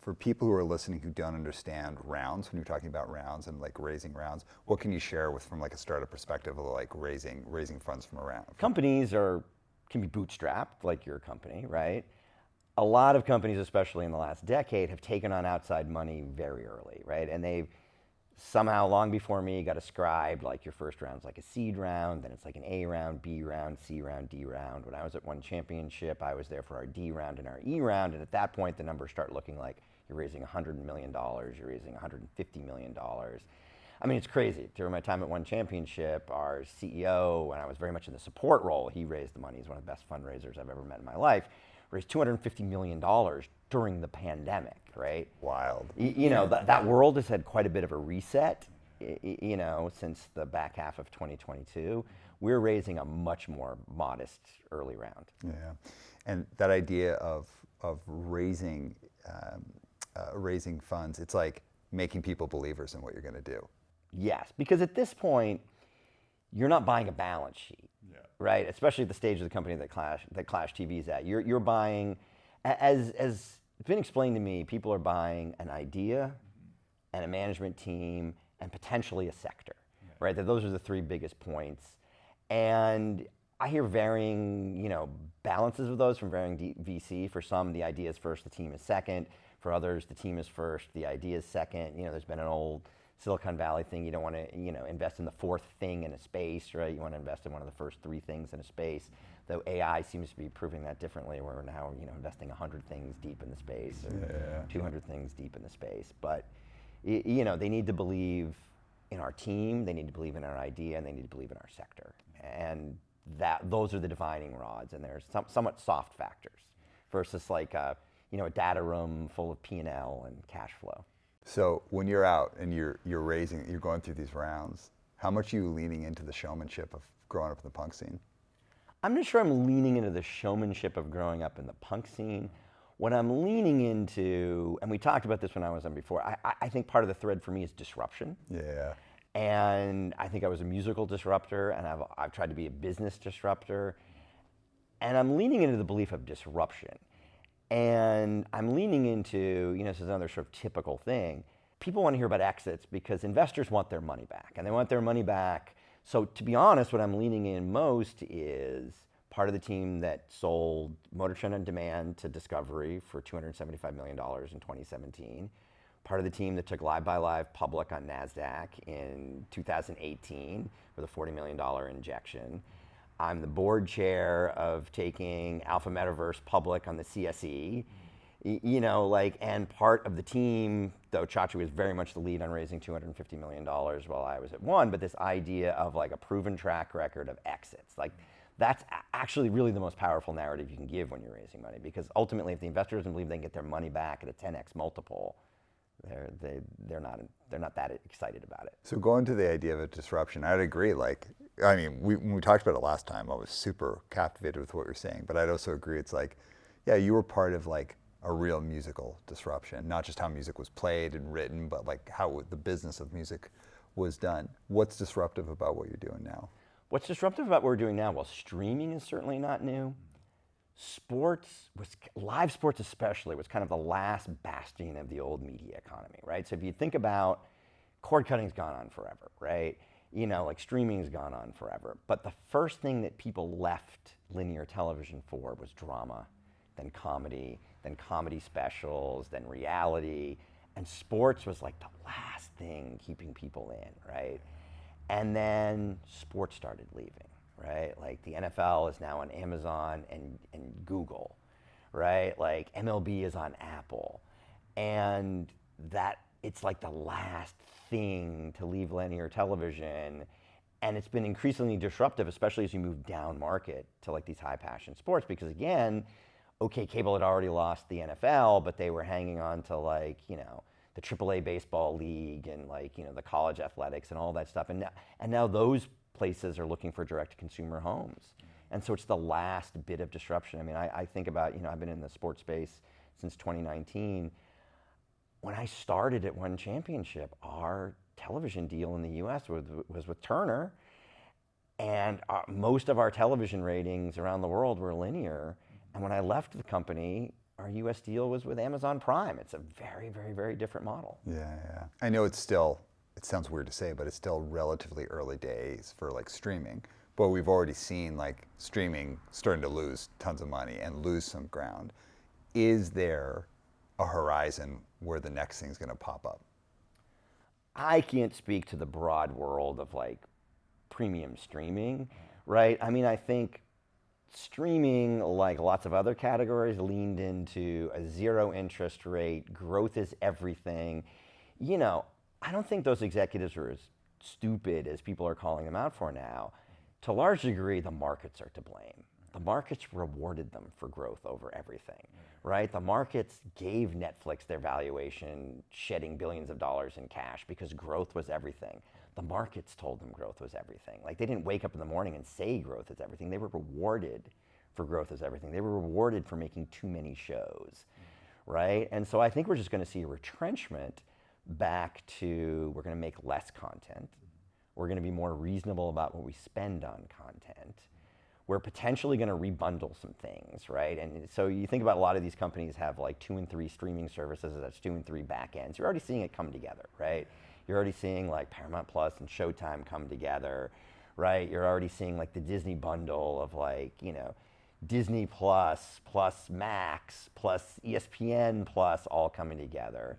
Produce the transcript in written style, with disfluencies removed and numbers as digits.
for people who are listening who don't understand rounds, when you're talking about rounds and like raising rounds, what can you share with from like a startup perspective of like raising funds from a round? Companies can be bootstrapped, like your company, right? A lot of companies, especially in the last decade, have taken on outside money very early, right? And they've somehow, long before me, got ascribed like your first round's like a seed round, then it's like an A round, B round, C round, D round. When I was at One Championship, I was there for our D round and our E round, and at that point, the numbers start looking like you're raising $100 million, you're raising $150 million. I mean, it's crazy. During my time at One Championship, our CEO, when I was very much in the support role, he raised the money. He's one of the best fundraisers I've ever met in my life. Raised $250 million during the pandemic, right? Wild. You know, that world has had quite a bit of a reset, you know, since the back half of 2022. We're raising a much more modest early round. Yeah, and that idea of raising raising funds, it's like making people believers in what you're going to do. Yes, because at this point, you're not buying a balance sheet, right? Especially at the stage of the company that ClashTV is at. You're buying, as it's been explained to me, people are buying an idea and a management team and potentially a sector, right? That those are the three biggest points. And I hear varying, you know, balances of those from varying VC. For some, the idea is first, the team is second. For others, the team is first, the idea is second. You know, there's been an old Silicon Valley thing. You don't want to, you know, invest in the fourth thing in a space, right? You want to invest in one of the first three things in a space. Though AI seems to be proving that differently. We're now, you know, investing 100 things deep in the space, or 200 things deep in the space. But, you know, they need to believe in our team, they need to believe in our idea, and they need to believe in our sector. And those are the dividing rods. And there's somewhat soft factors versus like a, you know, a data room full of P&L and cash flow. So when you're out and you're going through these rounds, how much are you leaning into the showmanship of growing up in the punk scene? I'm not sure I'm leaning into the showmanship of growing up in the punk scene. What I'm leaning into, and we talked about this when I was on before, I think part of the thread for me is disruption. Yeah. And I think I was a musical disruptor, and I've tried to be a business disruptor. And I'm leaning into the belief of disruption. And I'm leaning into, you know, this is another sort of typical thing. People want to hear about exits because investors want their money back, and they want their money back. So to be honest, what I'm leaning in most is part of the team that sold Motor Trend on Demand to Discovery for $275 million in 2017. Part of the team that took Live by Live public on NASDAQ in 2018 with a $40 million injection. I'm the board chair of taking Alpha Metaverse public on the CSE, you know, like, and part of the team, though Chachi was very much the lead on raising $250 million while I was at One, but this idea of like a proven track record of exits, like that's actually really the most powerful narrative you can give when you're raising money, because ultimately if the investor doesn't believe they can get their money back at a 10x multiple, they're not that excited about it. So going to the idea of a disruption, I'd agree. Like, I mean, when we talked about it last time, I was super captivated with what you're saying. But I'd also agree. It's like, yeah, you were part of like a real musical disruption, not just how music was played and written, but like how the business of music was done. What's disruptive about what you're doing now? What's disruptive about what we're doing now? Well, streaming is certainly not new. Live sports especially, was kind of the last bastion of the old media economy, right? So if you think about, cord cutting's gone on forever, right? You know, like streaming's gone on forever. But the first thing that people left linear television for was drama, then comedy specials, then reality. And sports was like the last thing keeping people in, right? And then sports started leaving. Right? Like the NFL is now on Amazon and Google, right? Like MLB is on Apple. And that it's like the last thing to leave linear television. And it's been increasingly disruptive, especially as you move down market to like these high passion sports, because again, okay, cable had already lost the NFL, but they were hanging on to like, you know, the AAA baseball league and like, you know, the college athletics and all that stuff. And now those places are looking for direct-to-consumer homes. And so it's the last bit of disruption. I mean, I think about, you know, I've been in the sports space since 2019. When I started at One Championship, our television deal in the US was with Turner, and most of our television ratings around the world were linear. And when I left the company, our US deal was with Amazon Prime. It's a very, very, very different model. Yeah. I know it's still, it sounds weird to say, but it's still relatively early days for like streaming. But we've already seen like streaming starting to lose tons of money and lose some ground. Is there a horizon where the next thing's going to pop up? I can't speak to the broad world of like premium streaming, right? I mean, I think streaming, like lots of other categories, leaned into a zero interest rate, growth is everything. You know, I don't think those executives are as stupid as people are calling them out for now. To a large degree, the markets are to blame. The markets rewarded them for growth over everything, right? The markets gave Netflix their valuation, shedding billions of dollars in cash because growth was everything. The markets told them growth was everything. Like they didn't wake up in the morning and say growth is everything. They were rewarded for growth is everything. They were rewarded for making too many shows, right? And so I think we're just going to see a retrenchment back to we're going to make less content. We're going to be more reasonable about what we spend on content. We're potentially going to rebundle some things, right? And so you think about a lot of these companies have like 2 and 3 streaming services, that's 2 and 3 backends. You're already seeing it come together, right? You're already seeing like Paramount Plus and Showtime come together, right? You're already seeing like the Disney bundle of like, you know, Disney Plus plus Max plus ESPN Plus all coming together.